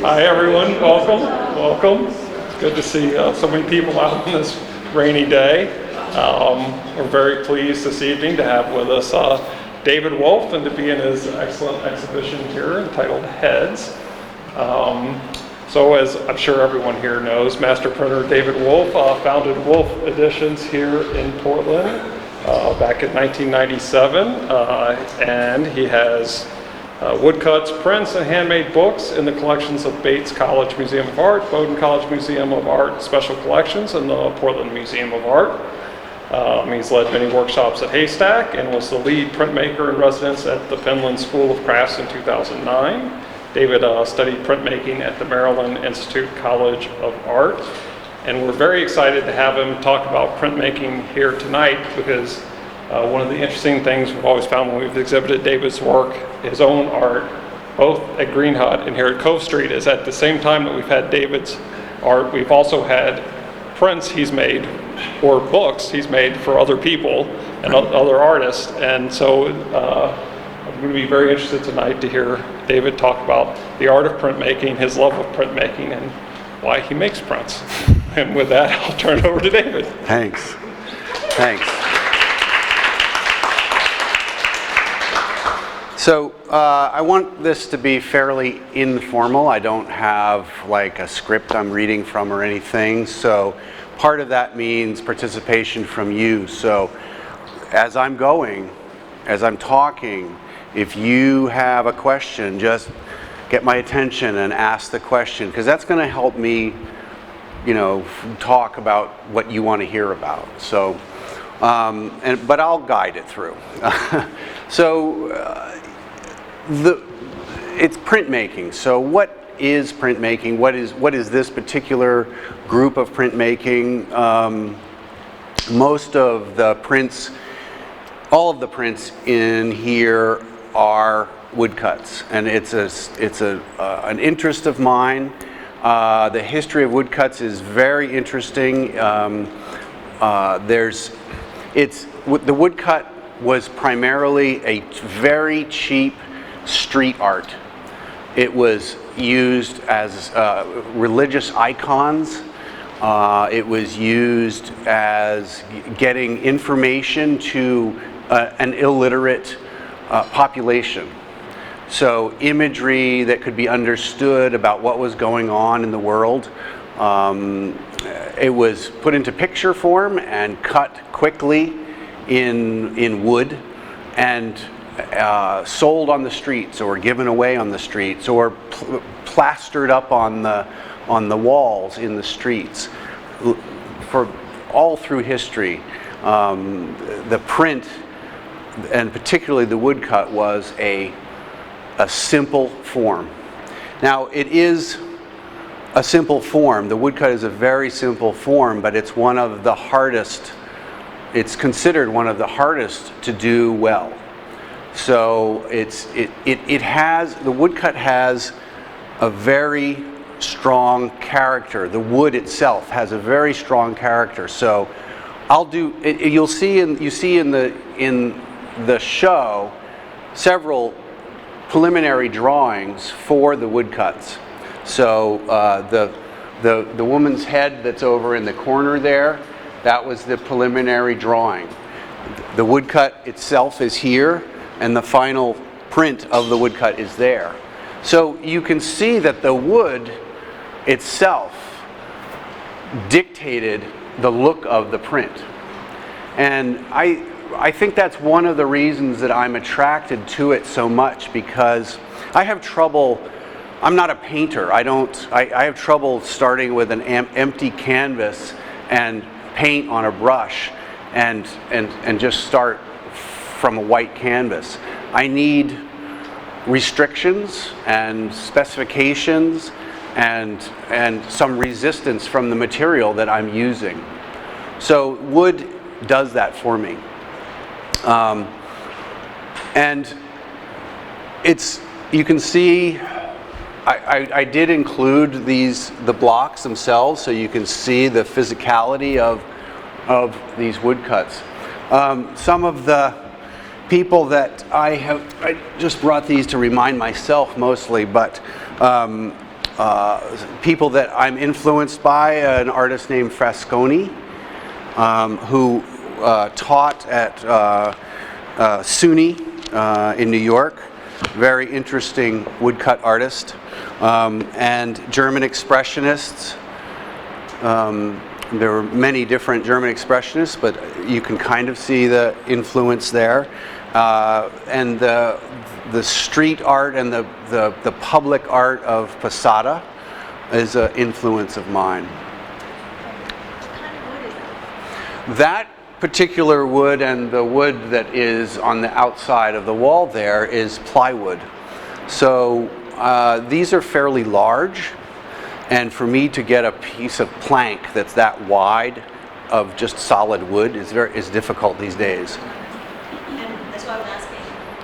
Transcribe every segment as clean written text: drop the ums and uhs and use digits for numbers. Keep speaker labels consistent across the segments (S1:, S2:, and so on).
S1: Hi everyone, welcome. It's good to see so many people out on this rainy day. We're very pleased this evening to have with us David Wolfe and to be in his excellent exhibition here entitled Heads. So as I'm sure everyone here knows, master printer David Wolfe founded Wolfe Editions here in Portland back in 1997, and he has woodcuts, prints, and handmade books in the collections of Bates College Museum of Art, Bowdoin College Museum of Art Special Collections, and the Portland Museum of Art. He's led many workshops at Haystack and was the lead printmaker in residence at the Penland School of Crafts in 2009. David studied printmaking at the Maryland Institute College of Art. And we're very excited to have him talk about printmaking here tonight because one of the interesting things we've always found when we've exhibited David's work, his own art, both at Green Hut and here at Cove Street, is at the same time that we've had David's art, we've also had prints he's made or books he's made for other people and other artists. And so I'm going to be very interested tonight to hear David talk about the art of printmaking, his love of printmaking, and why he makes prints. And with that, I'll turn it over to David.
S2: Thanks. So I want this to be fairly informal. I don't have like a script I'm reading from or anything. So part of that means participation from you. So as I'm talking, if you have a question, just get my attention and ask the question, because that's going to help me, talk about what you want to hear about. So, but I'll guide it through. So, it's printmaking. So, what is printmaking? What is this particular group of printmaking? Most of the prints, all of the prints in here are woodcuts, and it's an interest of mine. The history of woodcuts is very interesting. The woodcut was primarily a very cheap street art. It was used as religious icons. It was used as getting information to an illiterate population. So imagery that could be understood about what was going on in the world. It was put into picture form and cut quickly in wood and sold on the streets or given away on the streets or plastered up on the walls in the streets. For all through history, the print, and particularly the woodcut, was a simple form. Now, it is a simple form. The woodcut is a very simple form, but it's one of the hardest. It's considered one of the hardest to do well. So the woodcut has a very strong character. The wood itself has a very strong character. So you see in the show several preliminary drawings for the woodcuts. So the woman's head that's over in the corner there, that was the preliminary drawing. The woodcut itself is here, and the final print of the woodcut is there. So you can see that the wood itself dictated the look of the print. And I think that's one of the reasons that I'm attracted to it so much, because I have trouble. I'm not a painter. I have trouble starting with an empty canvas and paint on a brush and just start from a white canvas. I need restrictions and specifications and some resistance from the material that I'm using. So wood does that for me. And you can see I did include the blocks themselves, so you can see the physicality of these woodcuts. Some of the people that I just brought these to remind myself mostly, but people that I'm influenced by, an artist named Frasconi, who taught at SUNY in New York. Very interesting woodcut artist. And German expressionists. There were many different German expressionists, but you can kind of see the influence there. And the street art and the public art of Posada is an influence of mine.
S3: What kind of wood is that?
S2: That particular wood and the wood that is on the outside of the wall there is plywood. So these are fairly large, and for me to get a piece of plank that's that wide of just solid wood is difficult these days.
S3: And that's why I was asking.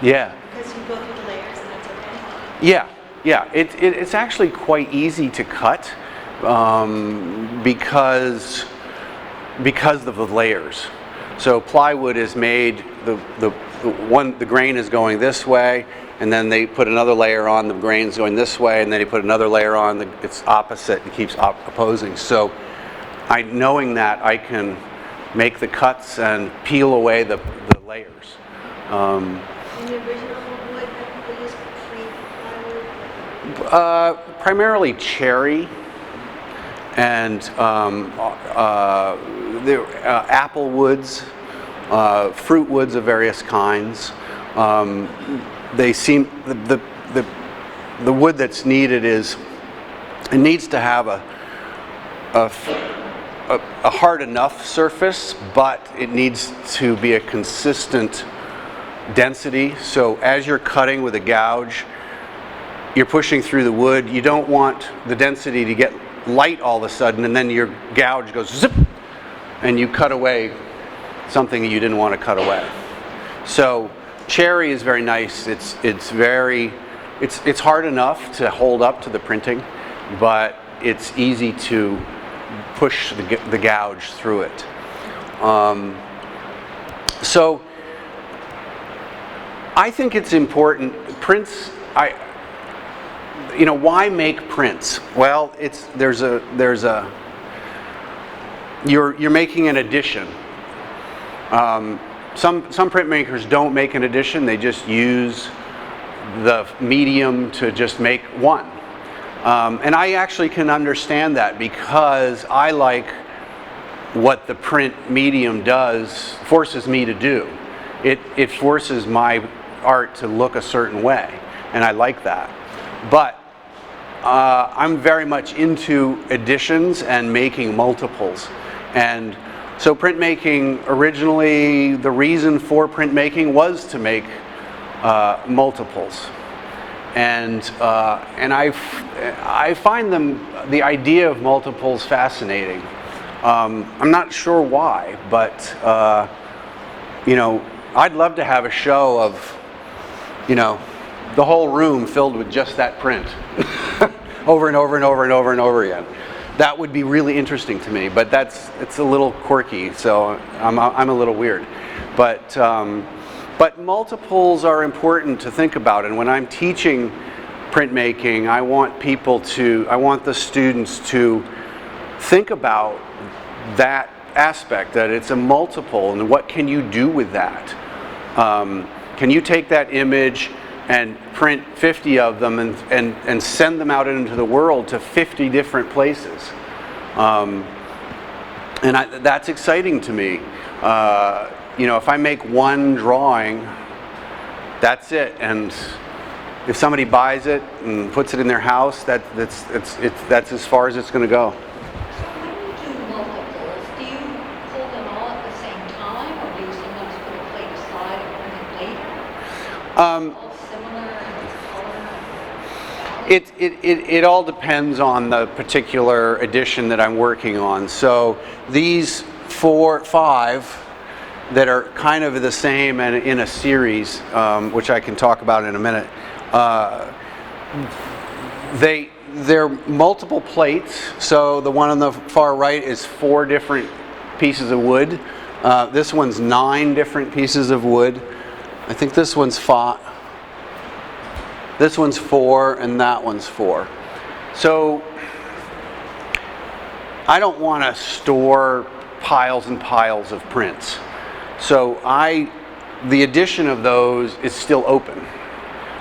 S2: Yeah.
S3: Because you go through the layers and that's okay?
S2: Yeah. It's actually quite easy to cut because of the layers. So plywood is made, the grain is going this way, and then they put another layer on, the grain's going this way, and then they put another layer on, it's opposite, it keeps opposing. So knowing that, I can make the cuts and peel away the layers.
S3: And the original wood that people use for plywood?
S2: Primarily cherry and apple woods, fruit woods of various kinds. They seem the wood that's needed it needs to have a hard enough surface, but it needs to be a consistent density. So as you're cutting with a gouge, you're pushing through the wood. You don't want the density to get light all of a sudden, and then your gouge goes zip, and you cut away something you didn't want to cut away. So cherry is very nice. It's hard enough to hold up to the printing, but it's easy to push the gouge through it. So I think it's important. Prints, why make prints? Well, you're making an edition. Some printmakers don't make an edition, they just use the medium to just make one. And I actually can understand that, because I like what the print medium forces me to do. It forces my art to look a certain way, and I like that. But I'm very much into editions and making multiples. And so printmaking, originally, the reason for printmaking was to make multiples. And I find the idea of multiples fascinating. I'm not sure why, but I'd love to have a show of, the whole room filled with just that print over and over and over and over and over again. That would be really interesting to me, but it's a little quirky, so I'm a little weird. But multiples are important to think about, and when I'm teaching printmaking, I want the students to think about that aspect, that it's a multiple, and what can you do with that? Can you take that image and print 50 of them and send them out into the world to 50 different places? That's exciting to me. If I make one drawing, that's it. And if somebody buys it and puts it in their house, that's as far as it's going to go.
S4: When you do multiples, do you pull them all at the same time, or do you sometimes put a plate aside and print it later? All similar in color?
S2: It all depends on the particular edition that I'm working on. So these 5 that are kind of the same and in a series, which I can talk about in a minute, they're multiple plates. So the one on the far right is 4 different pieces of wood. This one's 9 different pieces of wood. I think this one's 5. This one's 4, and that one's 4. So I don't want to store piles and piles of prints. So the edition of those is still open.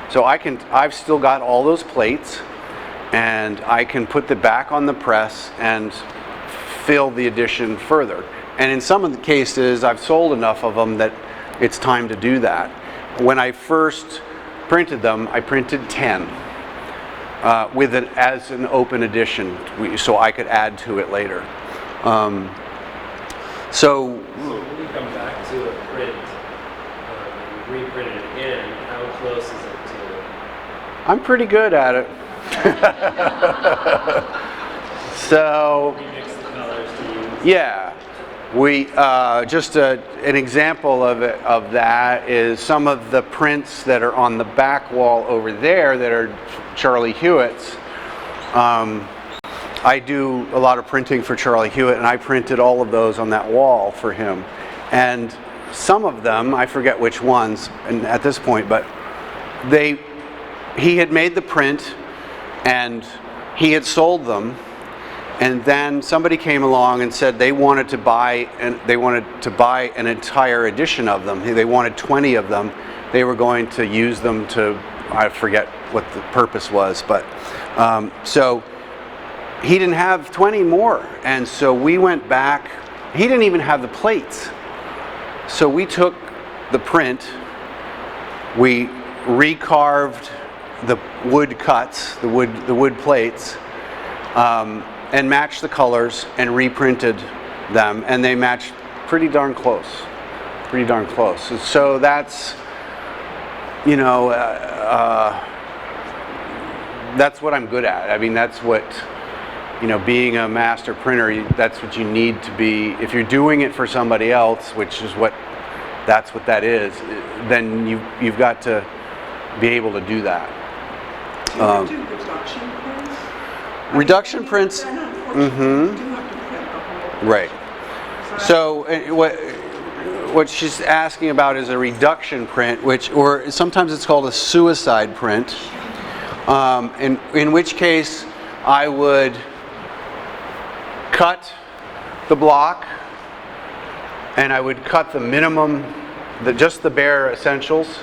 S2: So I've still got all those plates, and I can put them back on the press and fill the edition further. And in some of the cases, I've sold enough of them that it's time to do that. When I first printed them, I printed 10 with it as an open edition, so I could add to it later.
S5: So when you come back to a print, you reprint it again, how close is it to?
S2: I'm pretty good at it. So,
S5: Remix the colors to use?
S2: yeah, we just an example of that is some of the prints that are on the back wall over there that are Charlie Hewitt's. I do a lot of printing for Charlie Hewitt, and I printed all of those on that wall for him. And some of them, I forget which ones and at this point, but he had made the print and he had sold them, and then somebody came along and said they wanted to buy an entire edition of them. They wanted 20 of them. They were going to use them to, I forget what the purpose was, but so he didn't have 20 more, and so we went back. He didn't even have the plates, so we took the print, we recarved the wood cuts, the wood plates, and matched the colors and reprinted them, and they matched pretty darn close. So that's, you know, that's what I'm good at. I mean, that's what, you know, being a master printer, that's what you need to be. If you're doing it for somebody else, which is that's what that is, then you've got to be able to do that.
S6: Do you do reduction prints?
S2: Reduction prints.
S6: Then unfortunately, you do have to print the whole.
S2: Right. So what she's asking about is a reduction print, or sometimes it's called a suicide print. In which case I would cut the block, and I would cut the minimum, just the bare essentials.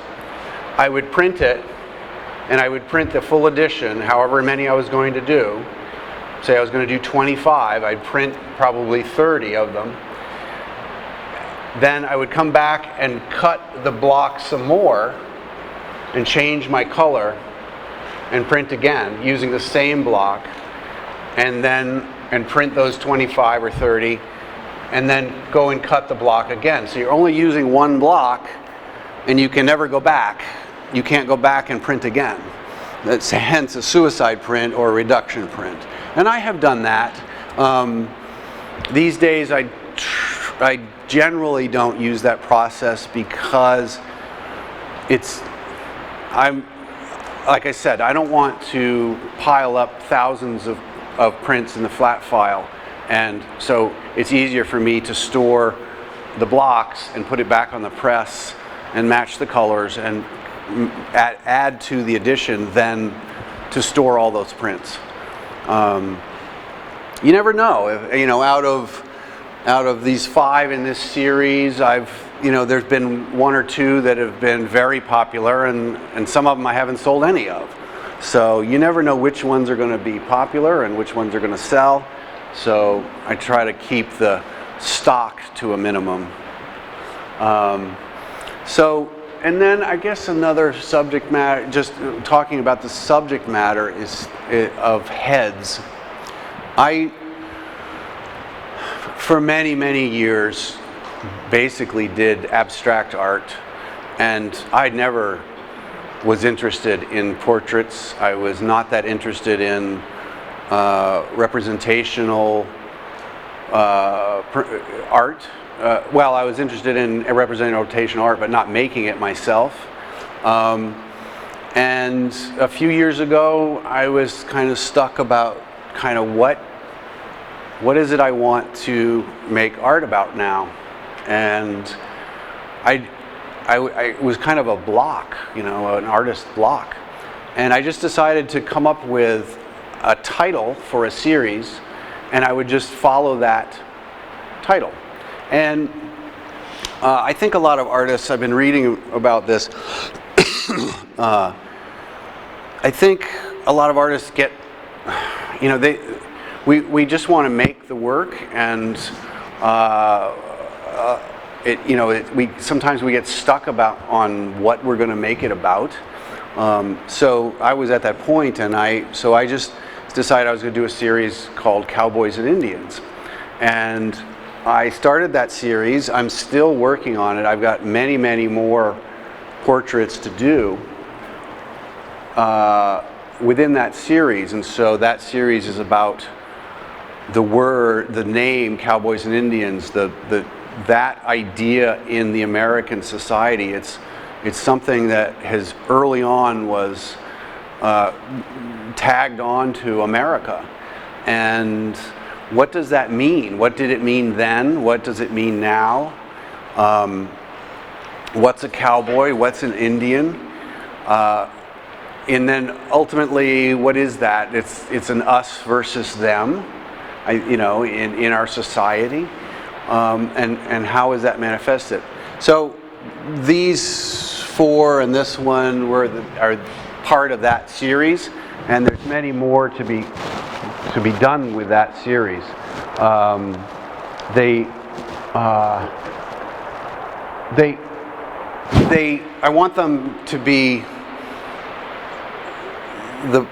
S2: I would print it, and I would print the full edition, however many I was going to do. Say I was going to do 25, I'd print probably 30 of them. Then I would come back and cut the block some more and change my color and print again using the same block, and print those 25 or 30, and then go and cut the block again. So you're only using one block, and you can never go back. You can't go back and print again. That's hence a suicide print or a reduction print. And I have done that. These days I generally don't use that process because like I said, I don't want to pile up thousands of prints in the flat file, and so it's easier for me to store the blocks and put it back on the press and match the colors and add to the edition than to store all those prints. You never know. Out of these 5 in this series, there's been 1 or 2 that have been very popular, and some of them I haven't sold any of. So you never know which ones are going to be popular and which ones are going to sell. So I try to keep the stock to a minimum. And then I guess another subject matter, just talking about the subject matter, is of heads. For many, many years, basically did abstract art, and I never was interested in portraits. I was not that interested in representational art. I was interested in representational art, but not making it myself. And a few years ago, I was kind of stuck about kind of what is it I want to make art about now, and I was kind of a block, an artist block, and I just decided to come up with a title for a series, and I would just follow that title. And I think a lot of artists, I've been reading about this, I think a lot of artists get, you know, we just want to make the work, and sometimes we get stuck on what we're going to make it about. So I was at that point, and I just decided I was going to do a series called Cowboys and Indians, and I started that series. I'm still working on it. I've got many, many more portraits to do within that series, and so that series is about the name Cowboys and Indians, that idea in the American society. It's something that has early on was tagged on to America. And what does that mean? What did it mean then? What does it mean now? What's a cowboy? What's an Indian? And then ultimately, what is that? It's an us versus them, in our society. And how is that manifested? So these four and this one are part of that series, and there's many more to be done with that series. I want them to be the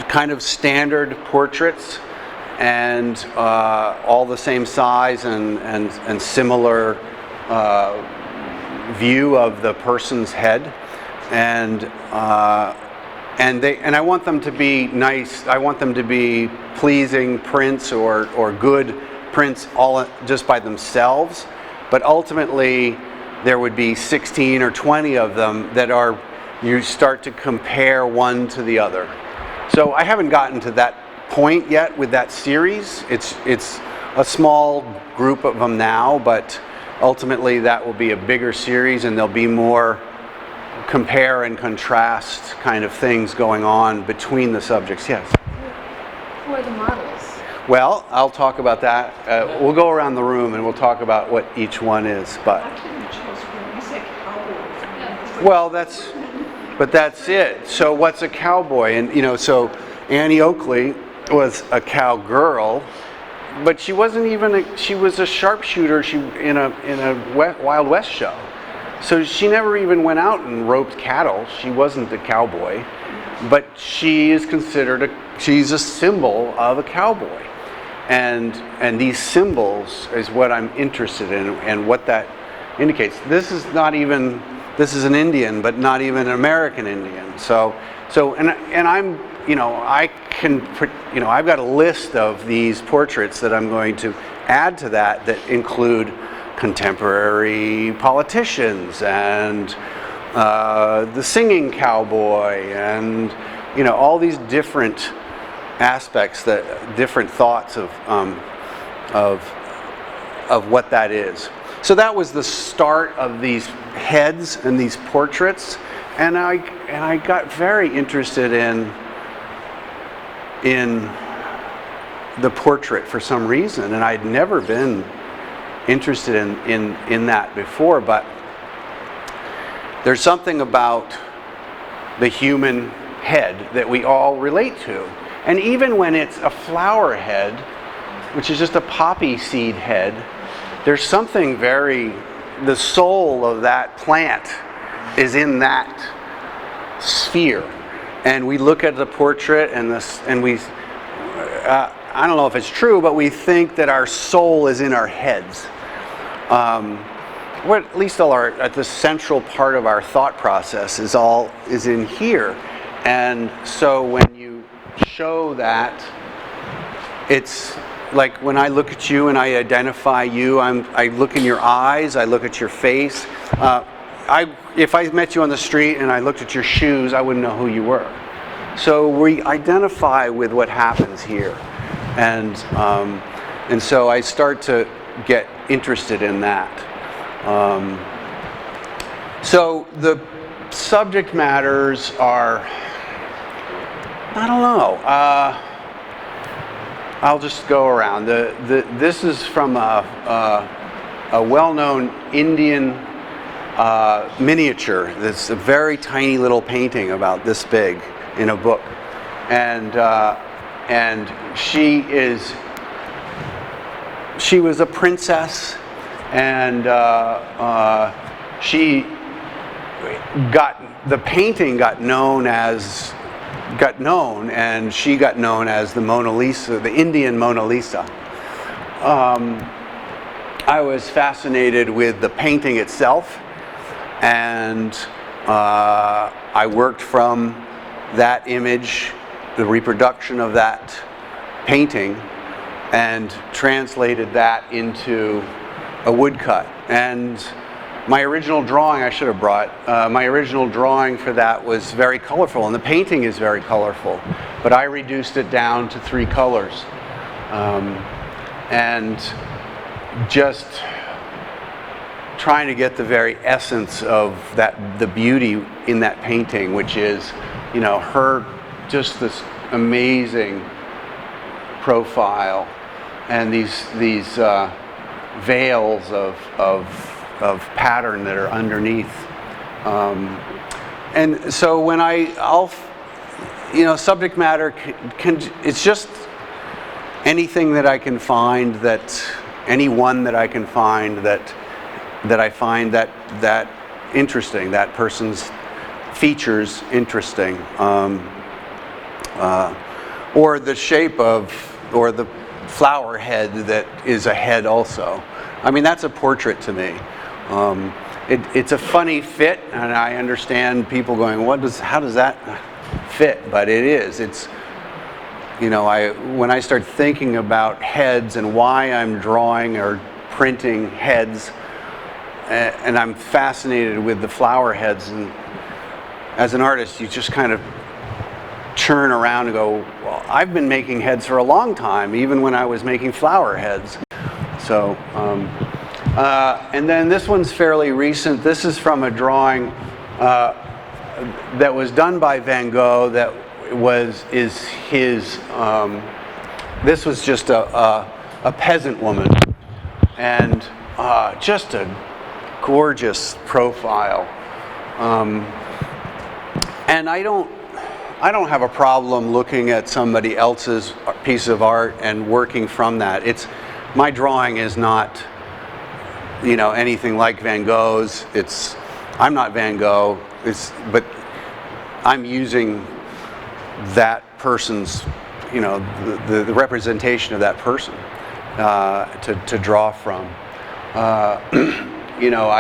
S2: kind of standard portraits, and all the same size and similar view of the person's head, and I want them to be nice. I want them to be pleasing prints or good prints all just by themselves, but ultimately there would be 16 or 20 of them that you start to compare one to the other. So I haven't gotten to that point yet with that series. It's a small group of them now, but ultimately that will be a bigger series, and there'll be more compare and contrast kind of things going on between the subjects. Yes?
S3: Who are the models?
S2: Well, I'll talk about that. We'll go around the room and we'll talk about what each one is. But
S6: I couldn't choose when you said cowboys.
S2: well, that's it. So what's a cowboy? And so Annie Oakley was a cowgirl, but she wasn't even. She was a sharpshooter. She in a Wild West show, so she never even went out and roped cattle. She wasn't a cowboy, but she is considered she's a symbol of a cowboy, and these symbols is what I'm interested in and what that indicates. This is an Indian, but not even an American Indian. So and I'm. I've got a list of these portraits that I'm going to add to that include contemporary politicians and the singing cowboy, and all these different aspects, different thoughts of what that is. So that was the start of these heads and these portraits, and I got very interested in the portrait for some reason, and I'd never been interested in that before, but there's something about the human head that we all relate to. And even when it's a flower head, which is just a poppy seed head, there's something the soul of that plant is in that sphere. And we look at the portrait and we, I don't know if it's true, but we think that our soul is in our heads. Or at least at the central part of our thought process is in here. And so when you show that, it's like when I look at you and I identify you, I look in your eyes, I look at your face. If I met you on the street and I looked at your shoes, I wouldn't know who you were. So we identify with what happens here, and so I start to get interested in that. So the subject matters are, I don't know. I'll just go around. This is from a well-known Indian miniature. It's a very tiny little painting about this big in a book, and she was a princess, and she the painting got known, and she got known as the Mona Lisa, the Indian Mona Lisa. I was fascinated with the painting itself, and I worked from that image, the reproduction of that painting, and translated that into a woodcut. And my original drawing, I should have brought, my original drawing for that was very colorful, and the painting is very colorful, but I reduced it down to 3 colors. And just trying to get the very essence of the beauty in that painting, which is, you know, her, just this amazing profile, and these veils of pattern that are underneath. And so when I'll you know, subject matter it's just anything that I can find, anyone that I can find that I find that interesting, that person's features interesting, or the shape of, or the flower head that is a head also. I mean, that's a portrait to me. It's a funny fit, and I understand people going, how does that fit? But it is. It's, you know, when I start thinking about heads and why I'm drawing or printing heads, and I'm fascinated with the flower heads, and as an artist, you just kind of turn around and go, well, I've been making heads for a long time, even when I was making flower heads. So, and then this one's fairly recent. This is from a drawing that was done by Van Gogh. This was just a peasant woman, and just a gorgeous profile. And I don't have a problem looking at somebody else's piece of art and working from that. My drawing is not, you know, anything like Van Gogh's. I'm not Van Gogh. But I'm using that person's, you know, the representation of that person to draw from. You know,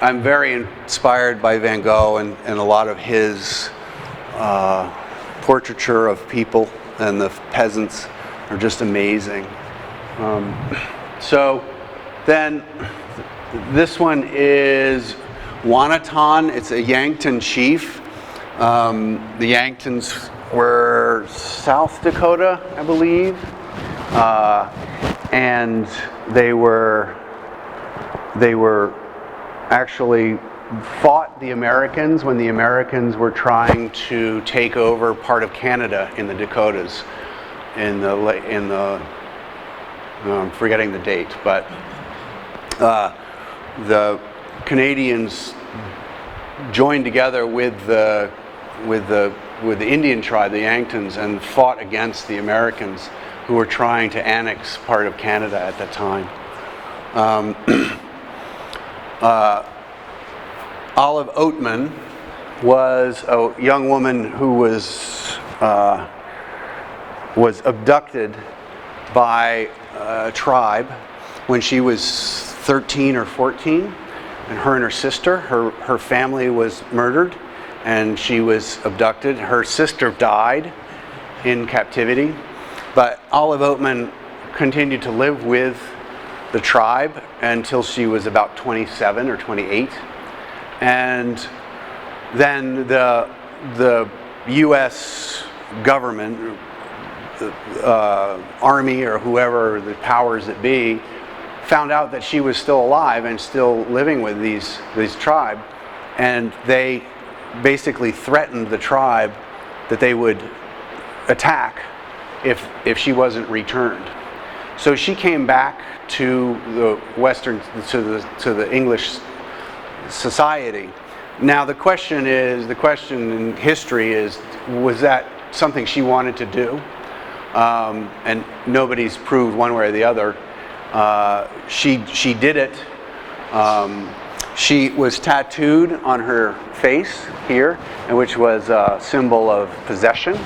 S2: I'm very inspired by Van Gogh and a lot of his portraiture of people, and the peasants are just amazing. So then this one is Wanatan. It's a Yankton chief. The Yanktons were South Dakota, I believe, and they were actually fought the Americans when the Americans were trying to take over part of Canada in the Dakotas I'm forgetting the date, but the Canadians joined together with the Indian tribe, the Yanktons, and fought against the Americans who were trying to annex part of Canada at that time. Olive Oatman was a young woman who was abducted by a tribe when she was 13 or 14, and her sister, her family was murdered, and she was abducted. Her sister died in captivity, but Olive Oatman continued to live with the tribe until she was about 27 or 28. And then the U.S. government, army or whoever, the powers that be, found out that she was still alive and still living with these tribe, and they basically threatened the tribe that they would attack if she wasn't returned. So she came back to the Western, to the English society. Now the question in history is, was that something she wanted to do? And nobody's proved one way or the other. She did it. She was tattooed on her face here, and which was a symbol of possession.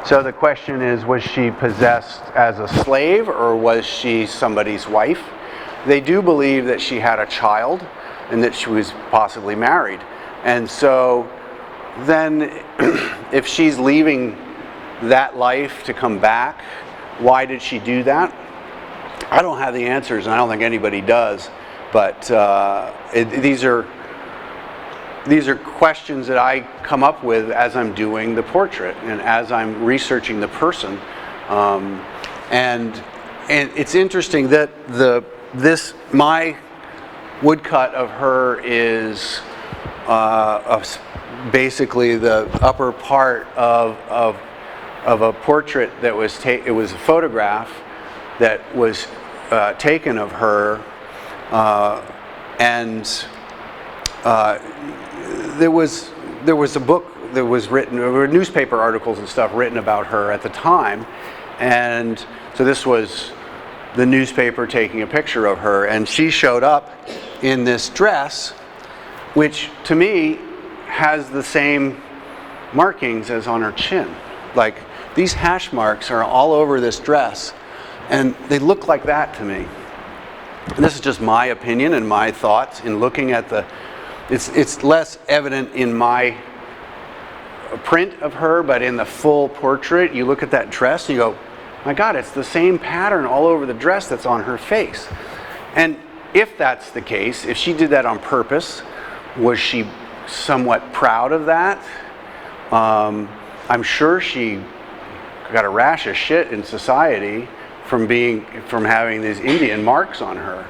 S2: So the question is, was she possessed as a slave, or was she somebody's wife? They do believe that she had a child and that she was possibly married. And so then if she's leaving that life to come back, why did she do that? I don't have the answers, and I don't think anybody does. But these are questions that I come up with as I'm doing the portrait and as I'm researching the person. And it's interesting that my woodcut of her is basically the upper part of a portrait that was it was a photograph that was taken of her, and there was a book that was written, there were newspaper articles and stuff written about her at the time, and so this was the newspaper taking a picture of her, and she showed up in this dress, which to me has the same markings as on her chin. Like, these hash marks are all over this dress, and they look like that to me. And this is just my opinion and my thoughts in looking at it's less evident in my print of her, but in the full portrait, you look at that dress and you go, my God, it's the same pattern all over the dress that's on her face. And if that's the case, if she did that on purpose, was she somewhat proud of that? I'm sure she got a rash of shit in society from having these Indian marks on her,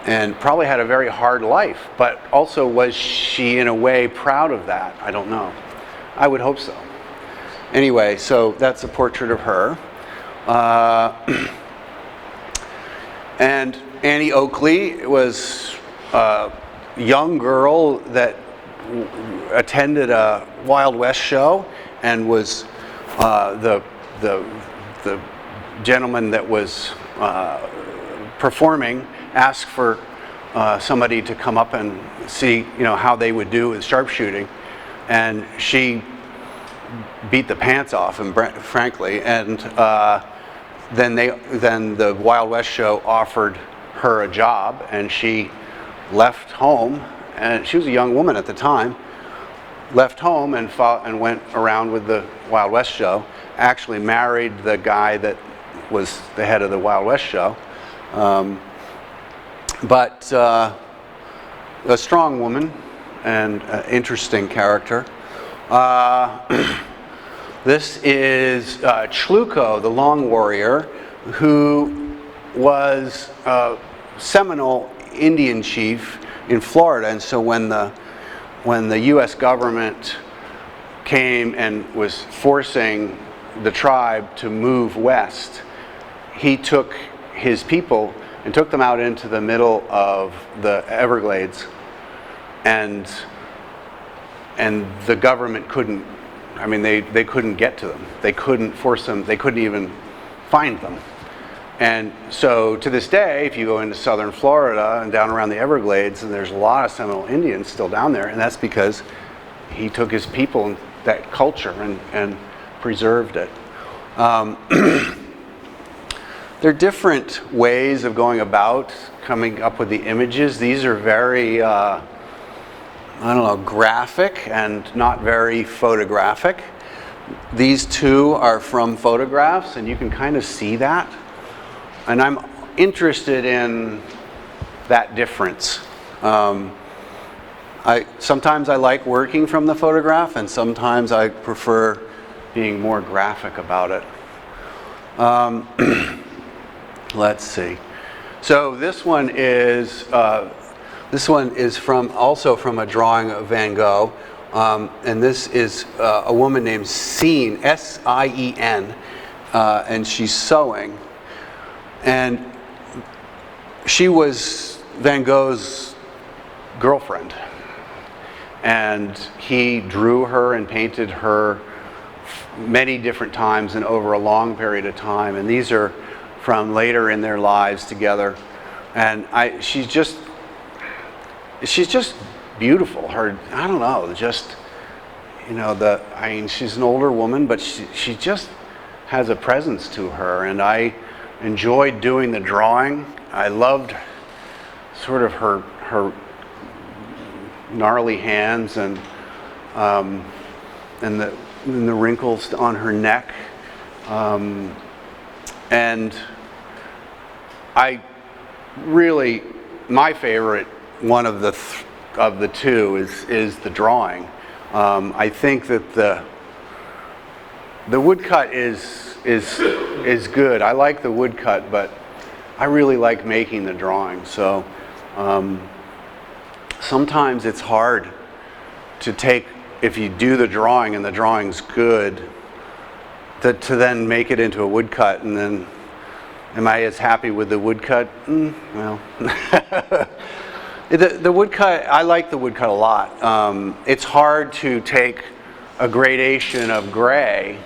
S2: and probably had a very hard life. But also, was she in a way proud of that? I don't know. I would hope so. Anyway, so that's a portrait of her. And Annie Oakley was a young girl that attended a Wild West show, and was the gentleman that was performing asked for somebody to come up and see, how they would do with sharpshooting, and she beat the pants off him, frankly. And then the Wild West show offered her a job, and she left home, and she was a young woman at the time. Left home and went around with the Wild West show. Actually married the guy that was the head of the Wild West show. But a strong woman and interesting character. This is Chluko, the Long Warrior, who was a Seminole Indian chief in Florida. And so when the U.S. government came and was forcing the tribe to move west, he took his people and took them out into the middle of the Everglades, and the government couldn't, they couldn't get to them. They couldn't force them, they couldn't even find them. And so to this day, if you go into southern Florida and down around the Everglades, and there's a lot of Seminole Indians still down there, and that's because he took his people and that culture and preserved it. There are different ways of going about coming up with the images. These are very, graphic and not very photographic. These two are from photographs, and you can kind of see that. And I'm interested in that difference. Sometimes I like working from the photograph, and sometimes I prefer being more graphic about it. Let's see. So this one is also from a drawing of Van Gogh, And this is a woman named Sien, S-I-E-N, and she's sewing. And she was Van Gogh's girlfriend. And he drew her and painted her many different times and over a long period of time. And these are from later in their lives together. And she's just beautiful. Her, I don't know, just, you know, she's an older woman, but she just has a presence to her. And I enjoyed doing the drawing. I loved sort of her gnarly hands and the wrinkles on her neck, and I really, my favorite one of the two is the drawing. I think that the woodcut is good. I like the woodcut, but I really like making the drawing. So sometimes it's hard to take, if you do the drawing and the drawing's good, to then make it into a woodcut. And then, am I as happy with the woodcut? Well, the woodcut, I like the woodcut a lot. It's hard to take a gradation of gray,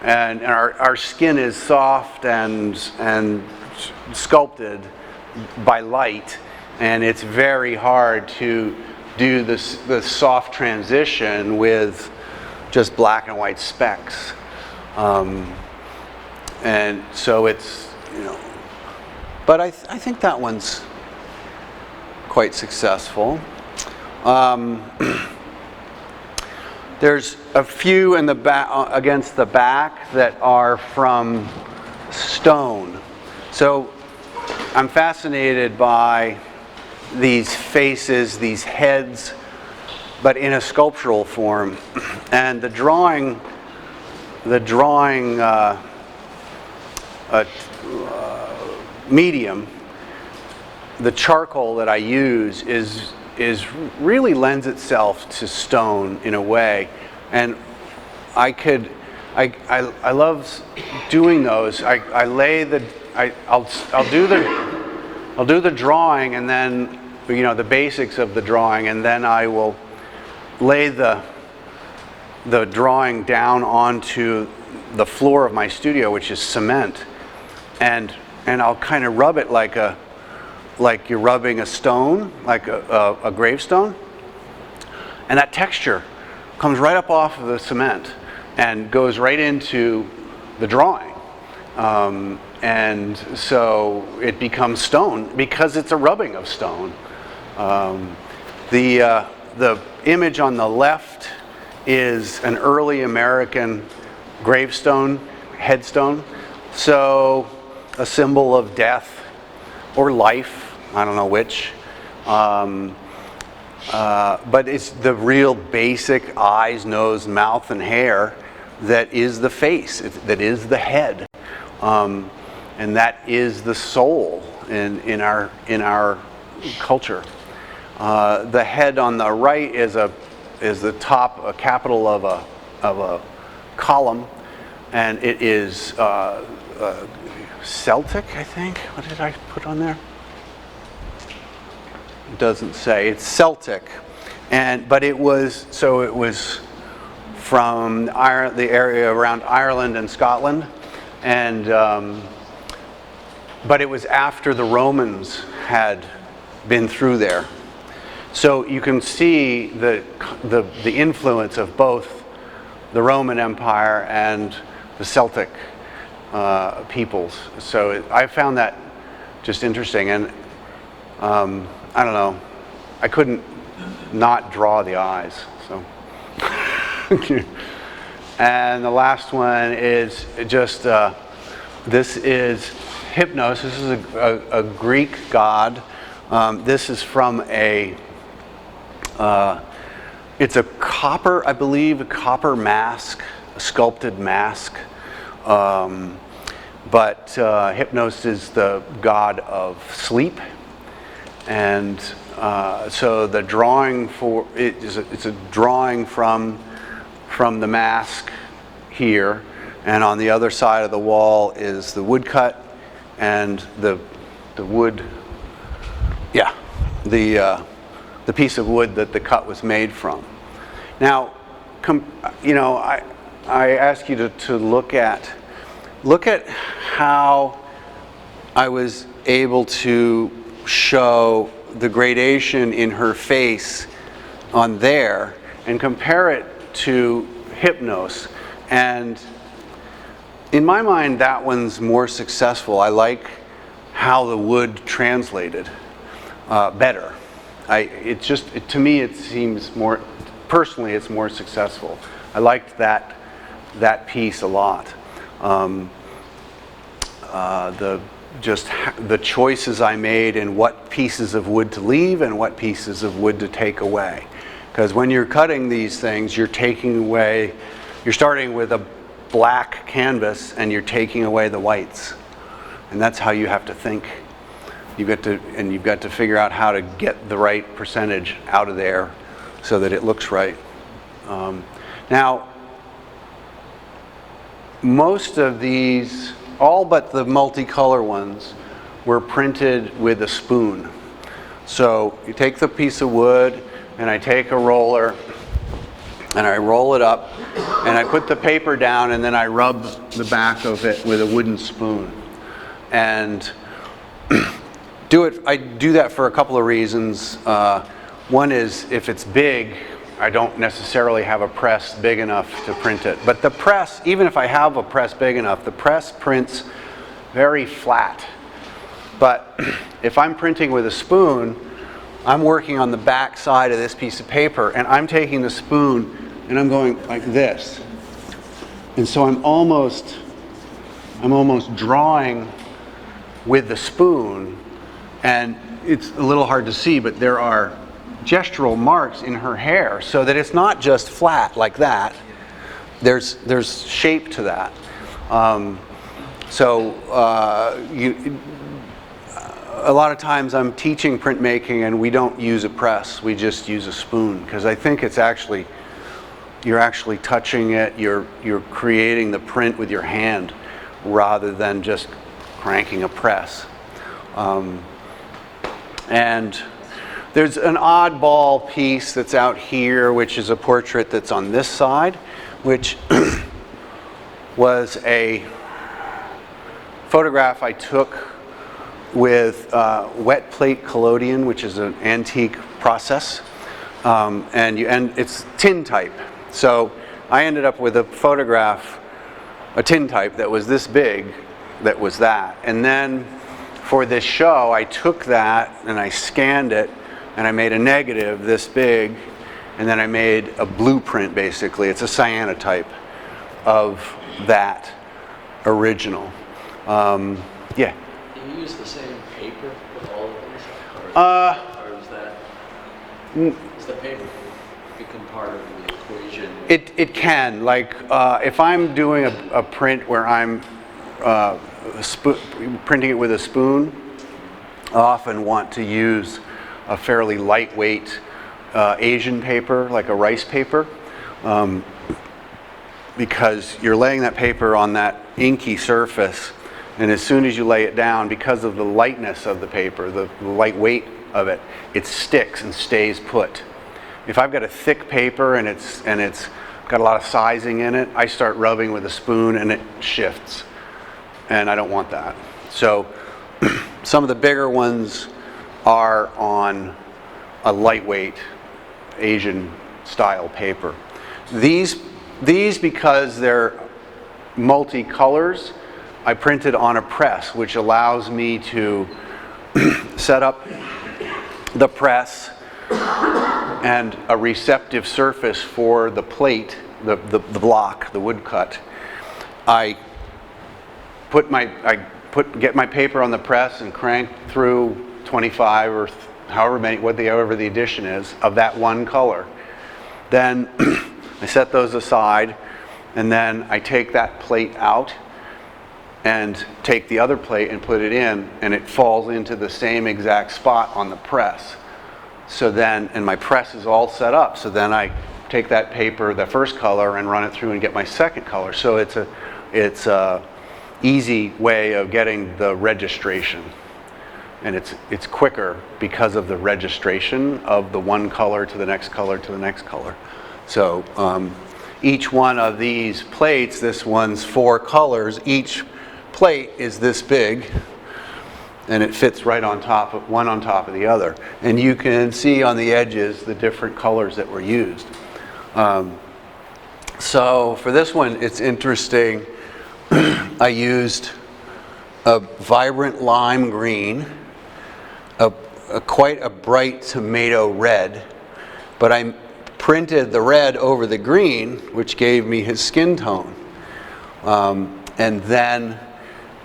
S2: and our skin is soft and sculpted by light, and it's very hard to do the soft transition with just black and white specks. And so it's, you know, but I think that one's quite successful. There's a few in the back, against the back, that are from stone. So I'm fascinated by these faces, these heads, but in a sculptural form. And the drawing medium, the charcoal that I use is really lends itself to stone in a way, and I love doing those. I'll do the drawing, and then, you know, the basics of the drawing, and then I will lay the drawing down onto the floor of my studio, which is cement, and I'll kind of rub it like you're rubbing a stone, like a gravestone, and that texture comes right up off of the cement and goes right into the drawing, and so it becomes stone because it's a rubbing of stone. The image on the left is an early American gravestone, headstone, so a symbol of death or life, I don't know which, but it's the real basic eyes, nose, mouth, and hair that is the face, that is the head, and that is the soul in our culture. The head on the right is the top, a capital of a column, and it is Celtic, I think. What did I put on there? It doesn't say. It's Celtic, but it was from the area around Ireland and Scotland, and but it was after the Romans had been through there. So you can see the influence of both the Roman Empire and the Celtic peoples. So I found that just interesting, and I don't know, I couldn't not draw the eyes. So, and the last one is just this is Hypnos. This is a Greek god. This is from it's a copper, I believe, a copper mask, a sculpted mask. But Hypnos is the god of sleep, and So the drawing for it is it's a drawing from the mask here, and on the other side of the wall is the woodcut and the wood, yeah, the piece of wood that the cut was made from. Now, I ask you to look at how I was able to show the gradation in her face on there and compare it to Hypnos. And in my mind, that one's more successful. I like how the wood translated better. To me, it seems more, personally, it's more successful. I liked that piece a lot. The choices I made and what pieces of wood to leave and what pieces of wood to take away. Because when you're cutting these things, you're starting with a black canvas and you're taking away the whites. And that's how you have to think. You've got to figure out how to get the right percentage out of there so that it looks right. Now, most of these, all but the multicolor ones, were printed with a spoon. So you take the piece of wood and I take a roller and I roll it up and I put the paper down and then I rub the back of it with a wooden spoon. And I do that for a couple of reasons. One is if it's big, I don't necessarily have a press big enough to print it. But the press, even if I have a press big enough, the press prints very flat. But if I'm printing with a spoon, I'm working on the back side of this piece of paper and I'm taking the spoon and I'm going like this. And so I'm almost drawing with the spoon, and it's a little hard to see, but there are gestural marks in her hair so that it's not just flat like that. There's shape to that. A lot of times I'm teaching printmaking and we don't use a press, we just use a spoon, because I think you're actually touching it, you're creating the print with your hand rather than just cranking a press. And there's an oddball piece that's out here, which is a portrait that's on this side, which was a photograph I took with wet plate collodion, which is an antique process, and it's tin type. So I ended up with a photograph, a tin type that was this big, that was that. And then for this show, I took that and I scanned it and I made a negative this big, and then I made a blueprint basically. It's a cyanotype of that original. Yeah.
S5: Do you use the same paper with all of these? Or is the paper become part of the equation?
S2: It can. Like if I'm doing a print where I'm printing it with a spoon, I often want to use a fairly lightweight Asian paper, like a rice paper, because you're laying that paper on that inky surface, and as soon as you lay it down, because of the lightness of the paper, the light weight of it, it sticks and stays put. If I've got a thick paper and it's got a lot of sizing in it, I start rubbing with a spoon and it shifts, and I don't want that. So some of the bigger ones are on a lightweight Asian style paper. These because they're multi-colors, I printed on a press, which allows me to set up the press and a receptive surface for the plate, the block, the woodcut. Get my paper on the press and crank through 25 or however the addition is of that one color. Then I set those aside, and then I take that plate out and take the other plate and put it in, and it falls into the same exact spot on the press. So then, and my press is all set up. So then I take that paper, the first color, and run it through and get my second color. So it's a easy way of getting the registration. And it's quicker because of the registration of the one color to the next color to the next color. So each one of these plates, this one's 4 colors, each plate is this big, and it fits right on top of one on top of the other. And you can see on the edges the different colors that were used. So for this one, it's interesting. I used a vibrant lime green, quite a bright tomato red, but I printed the red over the green, which gave me his skin tone. And then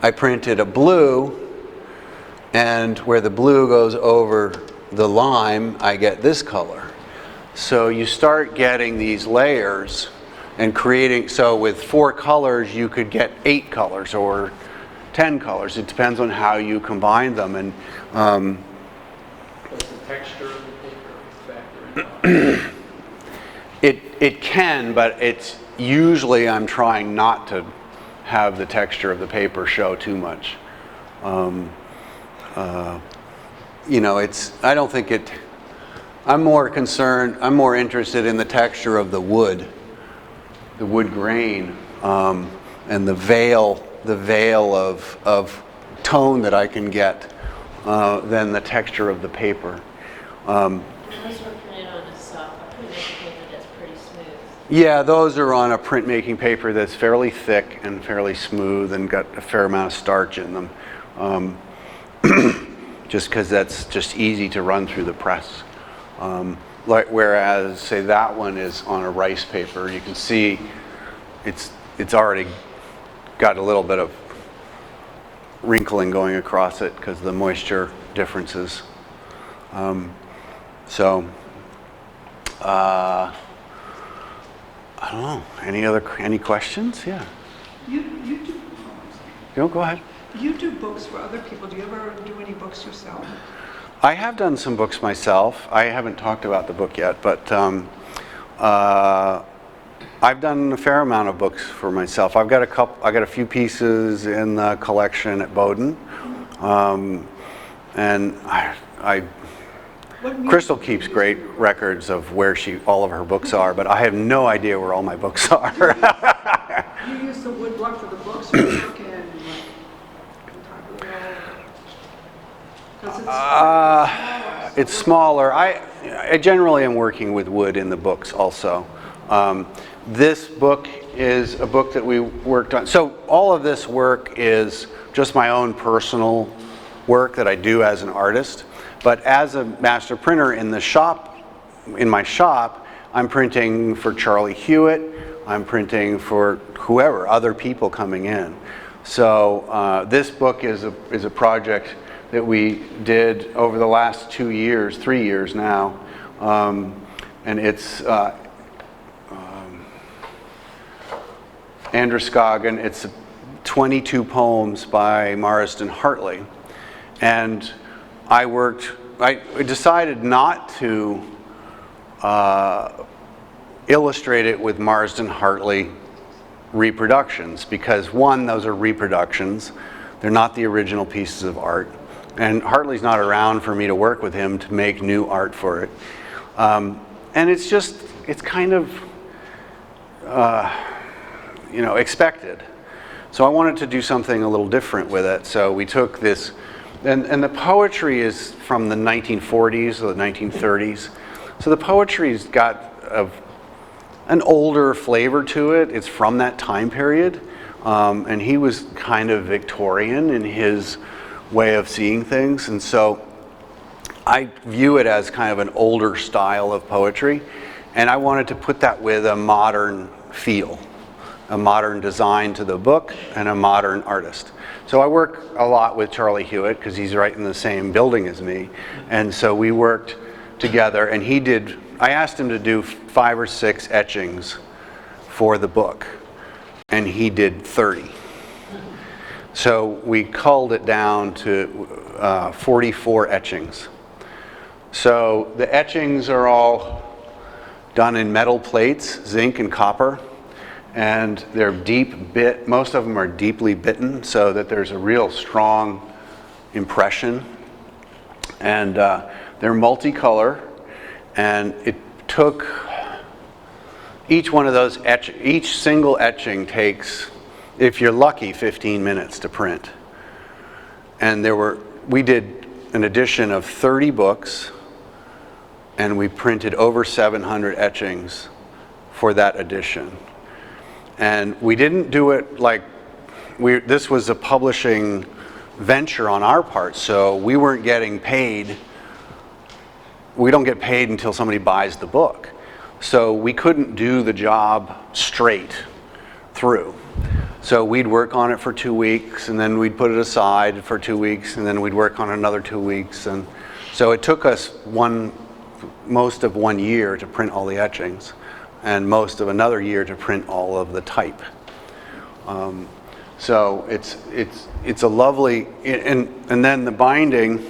S2: I printed a blue, and where the blue goes over the lime, I get this color. So you start getting these layers and creating, so with 4 colors you could get 8 colors or 10 colors. It depends on how you combine them. And
S5: Does the texture of the paper factor in?
S2: it can, but it's usually I'm trying not to have the texture of the paper show too much. You know, I don't think it, I'm more interested in the texture of the wood grain, and the veil of tone that I can get than the texture of the paper.
S7: Those were printed on a printmaking paper that's pretty smooth.
S2: Yeah, those are on a printmaking paper that's fairly thick and fairly smooth and got a fair amount of starch in them. Just because that's just easy to run through the press. Whereas, say, that one is on a rice paper. You can see it's already got a little bit of wrinkling going across it because of the moisture differences. So, I don't know. Any questions? Yeah.
S6: You do,
S2: Go ahead.
S6: you do books for other people. Do you ever do any books yourself?
S2: I have done some books myself. I haven't talked about the book yet, but I've done a fair amount of books for myself. I got a few pieces in the collection at Bowdoin, and Crystal keeps great records of where all of her books are, but I have no idea where all my books are.
S6: You use the wood block for the books, or you work in
S2: It's smaller. I generally am working with wood in the books also. This book is a book that we worked on. So all of this work is just my own personal work that I do as an artist. But as a master printer in my shop, I'm printing for Charlie Hewitt. I'm printing for whoever, other people coming in. So this book is a project that we did over the last 3 years now. And it's Androscoggin. It's 22 poems by Marsden Hartley. And I decided not to illustrate it with Marsden Hartley reproductions because, one, those are reproductions. They're not the original pieces of art. And Hartley's not around for me to work with him to make new art for it. And it's kind of, expected. So I wanted to do something a little different with it. So we took this, and the poetry is from the 1940s or the 1930s. So the poetry's got an older flavor to it. It's from that time period. And he was kind of Victorian in his way of seeing things. And so I view it as kind of an older style of poetry. And I wanted to put that with a modern feel, a modern design to the book, and a modern artist. So I work a lot with Charlie Hewitt because he's right in the same building as me. And so we worked together, and I asked him to do 5 or 6 etchings for the book, and he did 30. So we culled it down to 44 etchings. So the etchings are all done in metal plates, zinc and copper, and they're deep bit. Most of them are deeply bitten so that there's a real strong impression. And they're multicolor, and it took each one of those each single etching takes, if you're lucky, 15 minutes to print. And we did an edition of 30 books, and we printed over 700 etchings for that edition. And we didn't do it like this was a publishing venture on our part, so we weren't getting paid. We don't get paid until somebody buys the book. So we couldn't do the job straight through. So we'd work on it for 2 weeks, and then we'd put it aside for 2 weeks, and then we'd work on another 2 weeks. And so it took us most of 1 year to print all the etchings, and most of another year to print all of the type. So it's a lovely, and then the binding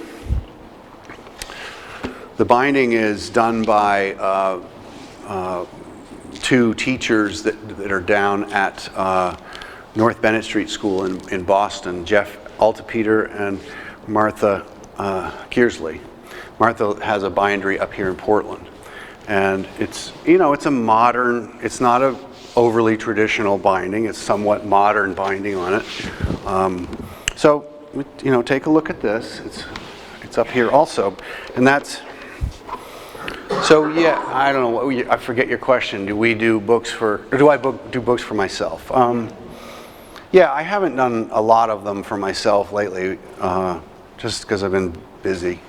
S2: is done by two teachers that are down at North Bennett Street School in Boston, Jeff Altepeter and Martha Kearsley. Martha has a bindery up here in Portland, and it's a modern. It's not a overly traditional binding. It's somewhat modern binding on it. So take a look at this. It's up here also, and that's. So yeah, I don't know. I forget your question. Do we do books or do I do books for myself? Yeah, I haven't done a lot of them for myself lately, just because I've been busy.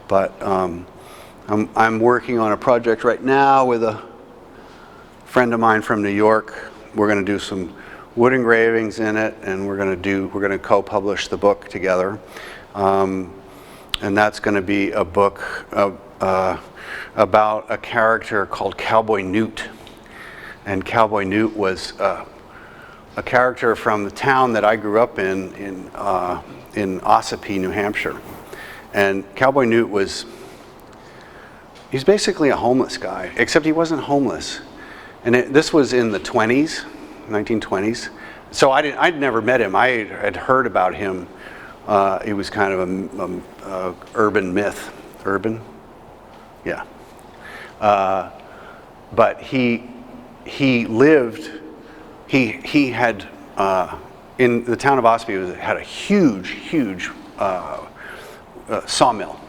S2: But I'm working on a project right now with a friend of mine from New York. We're going to do some wood engravings in it, and we're going to co-publish the book together. And that's going to be a book about a character called Cowboy Newt. And Cowboy Newt was a character from the town that I grew up in Ossipee, New Hampshire. And Cowboy Newt he's basically a homeless guy, except he wasn't homeless. And this was in the 1920s. So I'd never met him. I had heard about him. He was kind of a urban myth. Urban? Yeah. But he had, in the town of Ossipee, had a huge sawmill.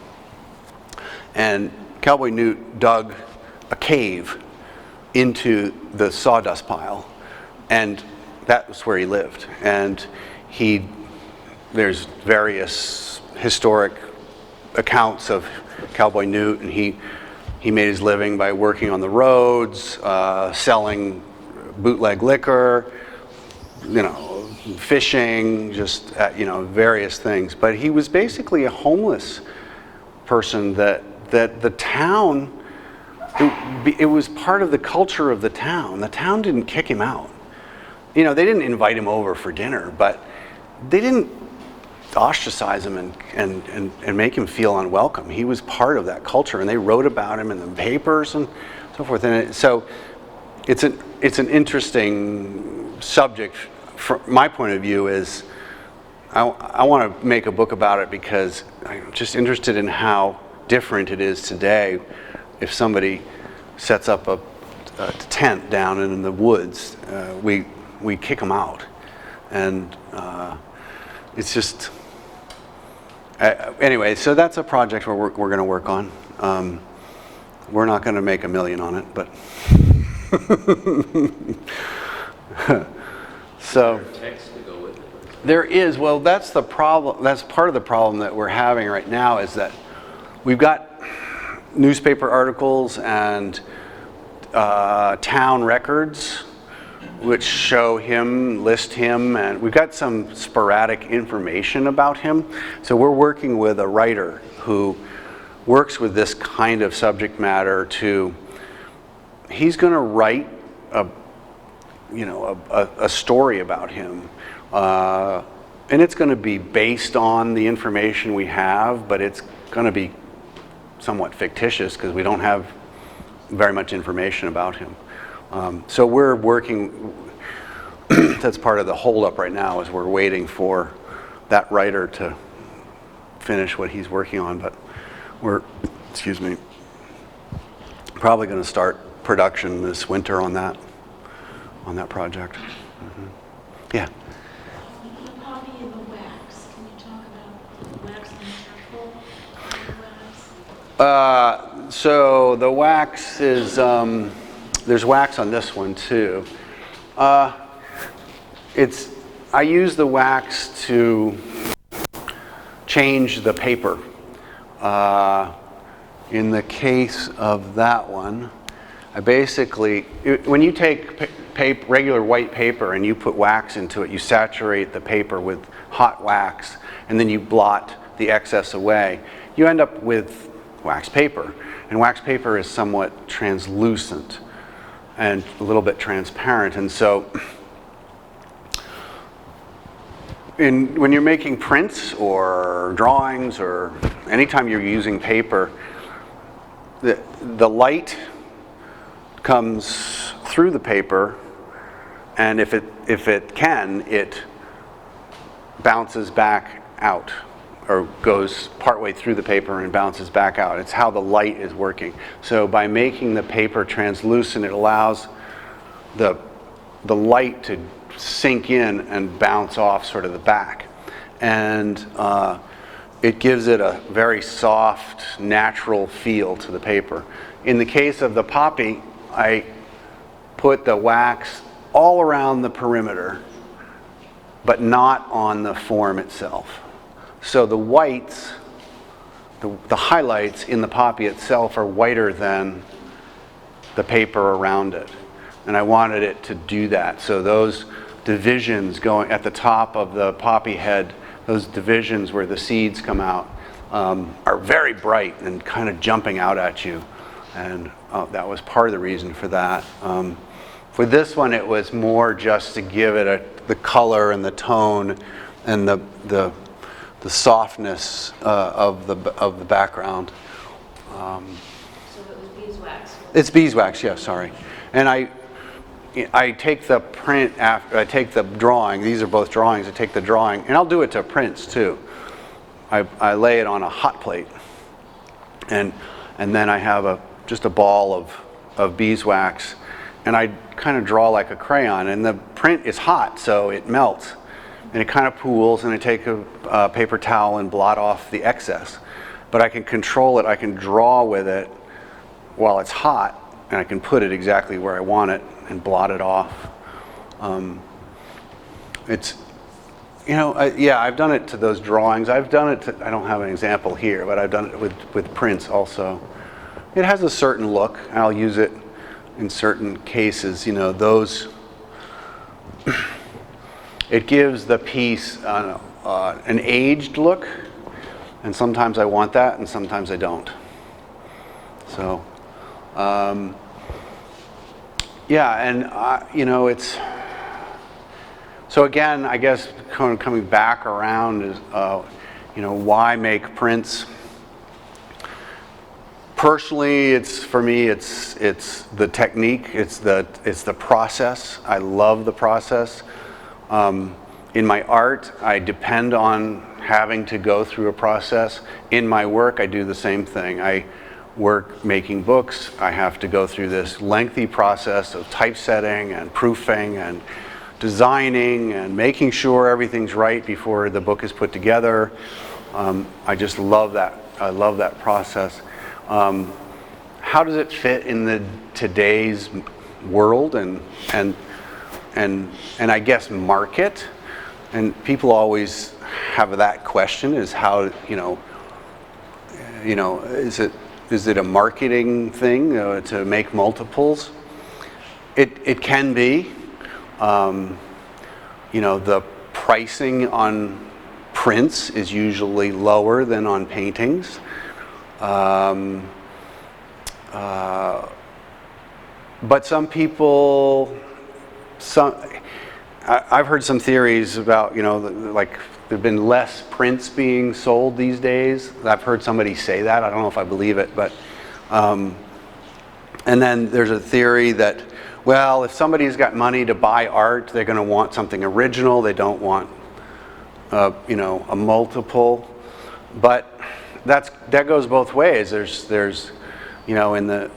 S2: And Cowboy Newt dug a cave into the sawdust pile, and that was where he lived. And there's various historic accounts of Cowboy Newt, and he made his living by working on the roads, selling bootleg liquor, fishing, just various things. But he was basically a homeless person that the town, it was part of the culture of the town. The town didn't kick him out. They didn't invite him over for dinner, but they didn't ostracize him and make him feel unwelcome. He was part of that culture, and they wrote about him in the papers and so forth. And so it's an interesting subject. From my point of view is I want to make a book about it because I'm just interested in how different it is today. If somebody sets up a tent down in the woods, we kick them out, and it's just anyway. So that's a project we're going to work on. We're not going to make $1 million on it, but so
S5: Text to go with it.
S2: there is. Well, that's the problem. That's part of the problem that we're having right now is that we've got newspaper articles and town records which list him, and we've got some sporadic information about him. So we're working with a writer who works with this kind of subject matter he's going to write a story about him, and it's going to be based on the information we have, but it's going to be somewhat fictitious because we don't have very much information about him. So we're working, that's part of the holdup right now, is we're waiting for that writer to finish what he's working on, but we're, probably going to start production this winter on that project. Yeah.
S7: The poppy and the wax, can you talk about the wax and the charcoal? The wax?
S2: So the wax is, there's wax on this one too. I use the wax to change the paper. In the case of that one, I basically, when you take regular white paper and you put wax into it, you saturate the paper with hot wax, and then you blot the excess away. You end up with wax paper. And wax paper is somewhat translucent and a little bit transparent. And so when you're making prints or drawings or anytime you're using paper, the light comes through the paper, and if it can, it bounces back out, or goes partway through the paper and bounces back out. It's how the light is working. So by making the paper translucent, it allows the light to sink in and bounce off sort of the back. And it gives it a very soft, natural feel to the paper. In the case of the poppy, I put the wax all around the perimeter, but not on the form itself. So the whites, the highlights in the poppy itself are whiter than the paper around it. And I wanted it to do that. So those divisions going at the top of the poppy head, those divisions where the seeds come out, are very bright and kind of jumping out at you. And that was part of the reason for that. For this one, it was more just to give it the color and the tone and the softness of the background.
S7: So it was beeswax?
S2: It's beeswax, yeah, sorry. And I take the print after, I take the drawing, these are both drawings, I take the drawing, and I'll do it to prints too. I lay it on a hot plate, and then I have just a ball of beeswax, and I kind of draw like a crayon, and the print is hot, so it melts, and it kind of pools, and I take a paper towel and blot off the excess. But I can control it, I can draw with it while it's hot, and I can put it exactly where I want it and blot it off. It's, yeah, I've done it to those drawings. I've done it to, I don't have an example here, but I've done it with prints also. It has a certain look. I'll use it in certain cases, those, it gives the piece an aged look, and sometimes I want that, and sometimes I don't. So, yeah, and it's, so again, I guess kind of coming back around is, why make prints? Personally, for me, it's the technique, it's the process. I love the process. In my art, I depend on having to go through a process. In my work, I do the same thing. I work making books. I have to go through this lengthy process of typesetting and proofing and designing and making sure everything's right before the book is put together. I just love that. I love that process. How does it fit in today's world and I guess market? And people always have that question: is how is it a marketing thing to make multiples? It can be. The pricing on prints is usually lower than on paintings. But some people, I've heard some theories about, like there've been less prints being sold these days. I've heard somebody say that. I don't know if I believe it, but and then there's a theory that, well, if somebody's got money to buy art, they're going to want something original. They don't want, a multiple. But that goes both ways. There's, in the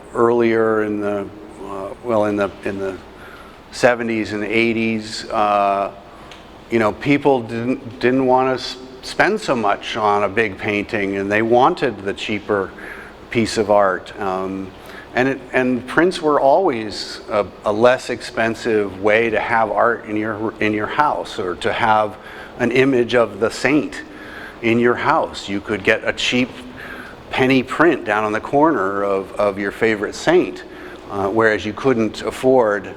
S2: 70s and 80s, people didn't want to spend so much on a big painting, and they wanted the cheaper piece of art. And prints were always a less expensive way to have art in your house, or to have an image of the saint in your house. You could get a cheap penny print down on the corner of your favorite saint, whereas you couldn't afford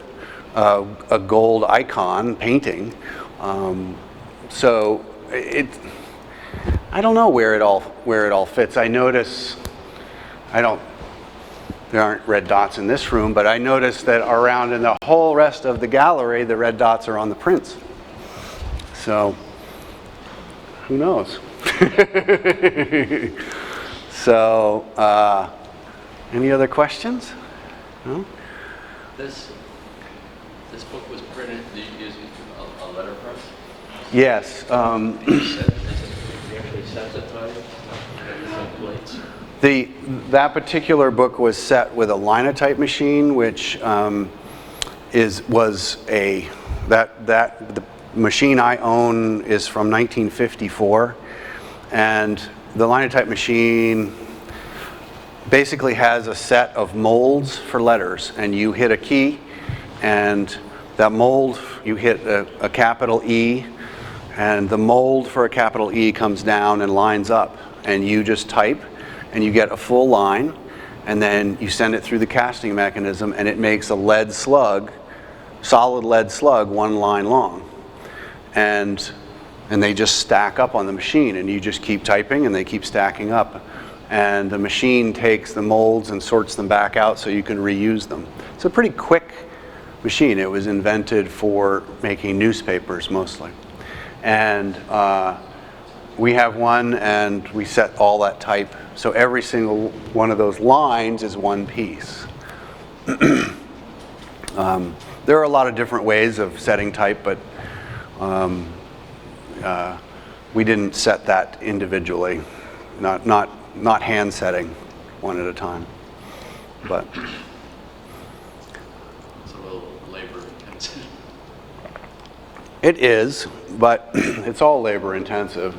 S2: a gold icon painting. So I don't know where it all fits. I notice, there aren't red dots in this room, but I noticed that around in the whole rest of the gallery, the red dots are on the prints. So, who knows? So, any other questions? No?
S5: This book was printed, did you use a letterpress?
S2: Yes.
S5: You actually sensitized the plates?
S2: That particular book was set with a linotype machine, which the machine I own is from 1954, and the linotype machine basically has a set of molds for letters, and you hit a key, and that mold, you hit a capital E, and the mold for a capital E comes down and lines up, and you just type, and you get a full line, and then you send it through the casting mechanism, and it makes a lead slug, solid lead slug, one line long. And they just stack up on the machine, and you just keep typing, and they keep stacking up. And the machine takes the molds and sorts them back out so you can reuse them. It's a pretty quick machine. It was invented for making newspapers mostly. And we have one, and we set all that type. So every single one of those lines is one piece. There are a lot of different ways of setting type, but we didn't set that individually, not hand setting one at a time. But
S5: It's a little labor intensive.
S2: it is, but it's all labor intensive.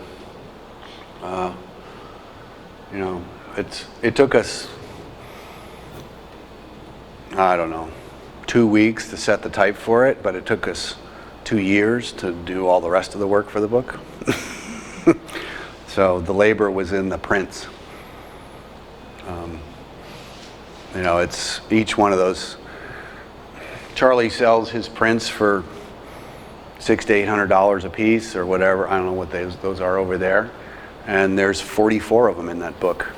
S2: It took us, I don't know, 2 weeks to set the type for it, but it took us 2 years to do all the rest of the work for the book. So the labor was in the prints. It's each one of those. Charlie sells his prints for $600 to $800 a piece or whatever. I don't know what those are over there. And there's 44 of them in that book.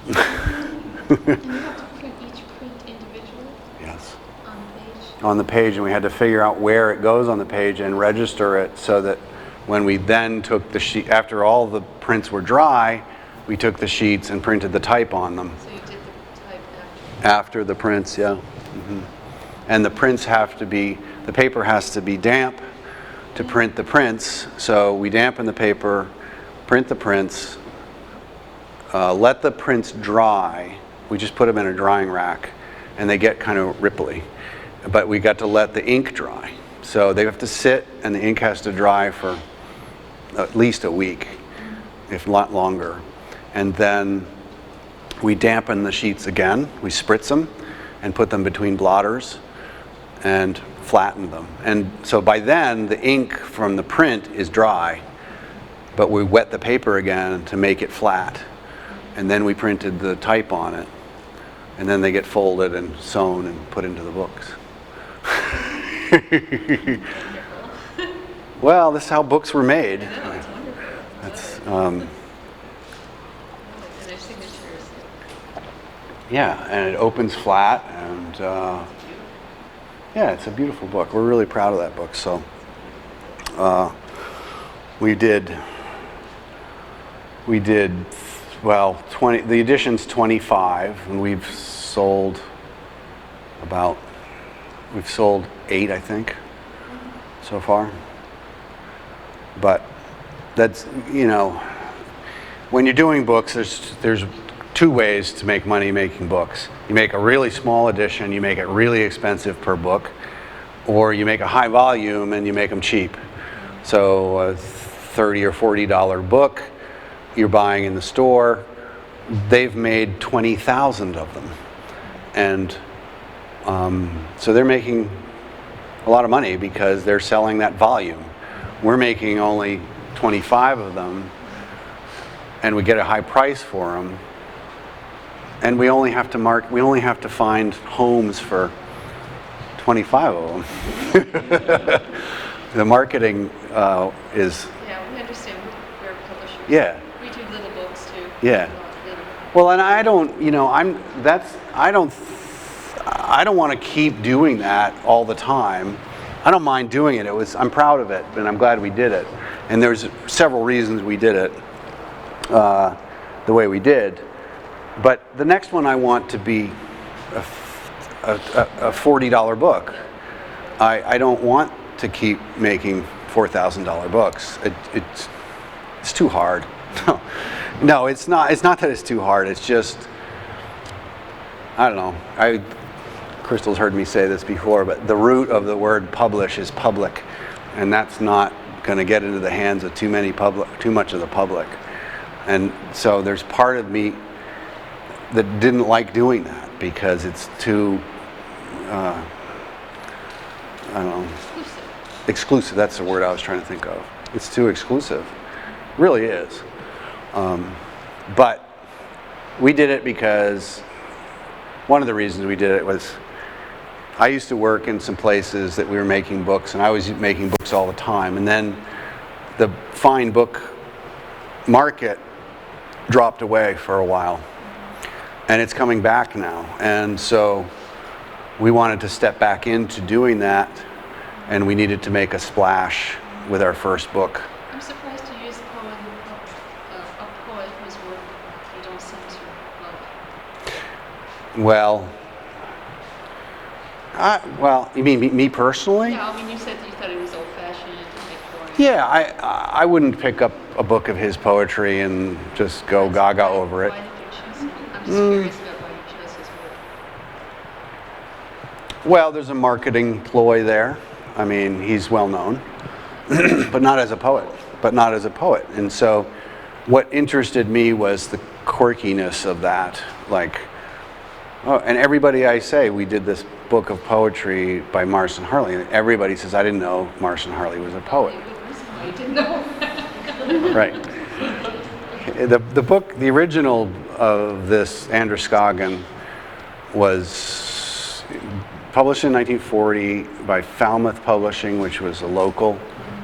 S7: And you have to print each print individually
S2: Yes.
S7: on the page?
S2: On the page, and we had to figure out where it goes on the page and register it so that when we then took the sheet, after all the prints were dry, we took the sheets and printed the type on them.
S7: So you did the type
S2: After the prints, yeah. And the prints the paper has to be damp to print the prints. So we dampen the paper, print the prints, let the prints dry. We just put them in a drying rack, and they get kind of ripply. But we got to let the ink dry. So they have to sit, and the ink has to dry for at least a week, if not longer. And then we dampen the sheets again. We spritz them and put them between blotters and flatten them. And so by then, the ink from the print is dry, but we wet the paper again to make it flat. And then we printed the type on it. And then they get folded and sewn and put into the books. Well, this is how books were made. That's,
S7: And their signatures.
S2: yeah, and it opens flat, and yeah, it's a beautiful book. We're really proud of that book. So We did, well, the edition's 25, and we've sold 8, I think, so far. But that's, you know, when you're doing books, there's 2 ways to make money making books. You make a really small edition, you make it really expensive per book, or you make a high volume and you make them cheap. So a $30 or $40 book you're buying in the store, they've made 20,000 of them. And so they're making a lot of money because they're selling that volume. We're making only 25 of them, and we get a high price for them. And we only have to find homes for 25 of them. The marketing is.
S8: Yeah, we understand. We're a publisher.
S2: Yeah.
S8: We do little books too.
S2: Yeah.
S8: Little.
S2: Well, and I don't, you know, I don't want to keep doing that all the time. I don't mind doing it. I'm proud of it, and I'm glad we did it. And there's several reasons we did it the way we did. But the next one I want to be a $40 book. I don't want to keep making $4,000 books. It's too hard. No, it's not. It's not that it's too hard. It's just, I don't know. Crystal's heard me say this before, but the root of the word publish is public, and that's not going to get into the hands of too much of the public. And so there's part of me that didn't like doing that because it's too, I don't know, exclusive. That's the word I was trying to think of. It's too exclusive. It really is. But we did it because one of the reasons we did it was I used to work in some places that we were making books, and I was making books all the time. And then the fine book market dropped away for a while, and it's coming back now. And so we wanted to step back into doing that, and we needed to make a splash with our first book.
S8: I'm surprised you use a poet whose work you don't seem to love.
S2: Well, you mean me personally?
S8: Yeah, I mean, you said you thought it was old-fashioned and boring.
S2: Yeah, I wouldn't pick up a book of his poetry and just go gaga over it.
S8: Why did you choose him? I'm just curious about why you chose his work.
S2: Well, there's a marketing ploy there. I mean, he's well known, but not as a poet. And so what interested me was the quirkiness of that. Like, oh, and everybody I say, we did this book of poetry by Marston Harley, and everybody says, I didn't know Marston Harley was a poet.
S8: You didn't know.
S2: Right. The book, the original of this, Androscoggin, was published in 1940 by Falmouth Publishing, which was a local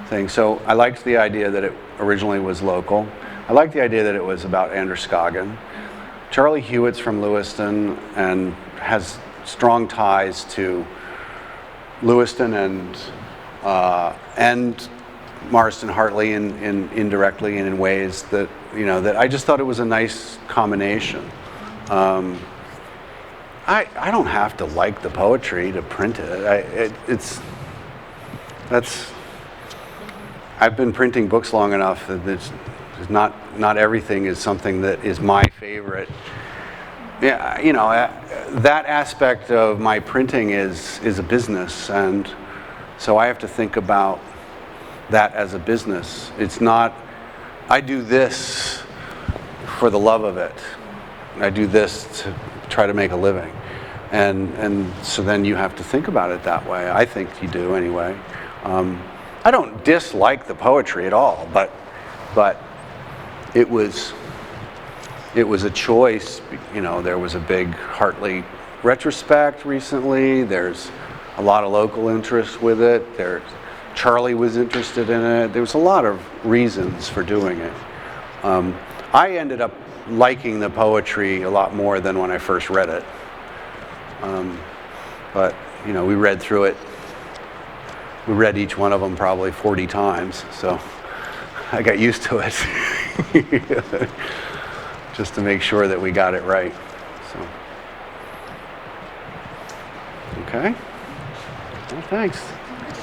S2: thing. So I liked the idea that it originally was local. I liked the idea that it was about Androscoggin. Charlie Hewitt's from Lewiston and has strong ties to Lewiston and Marston Hartley in indirectly and in ways that, you know, that I just thought it was a nice combination. I don't have to like the poetry to print it. I've been printing books long enough that there's not everything is something that is my favorite. Yeah, you know, that aspect of my printing is a business, and so I have to think about that as a business. It's not, I do this for the love of it. I do this to try to make a living. And so then you have to think about it that way. I think you do anyway. I don't dislike the poetry at all, but it was a choice. You know, there was a big Hartley retrospect recently. There's a lot of local interest with it. Charlie was interested in it. There was a lot of reasons for doing it. I ended up liking the poetry a lot more than when I first read it. But, you know, we read through it we read each one of them probably 40 times, so I got used to it. Just to make sure that we got it right. So, okay. Well, thanks.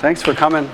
S2: Thanks for coming.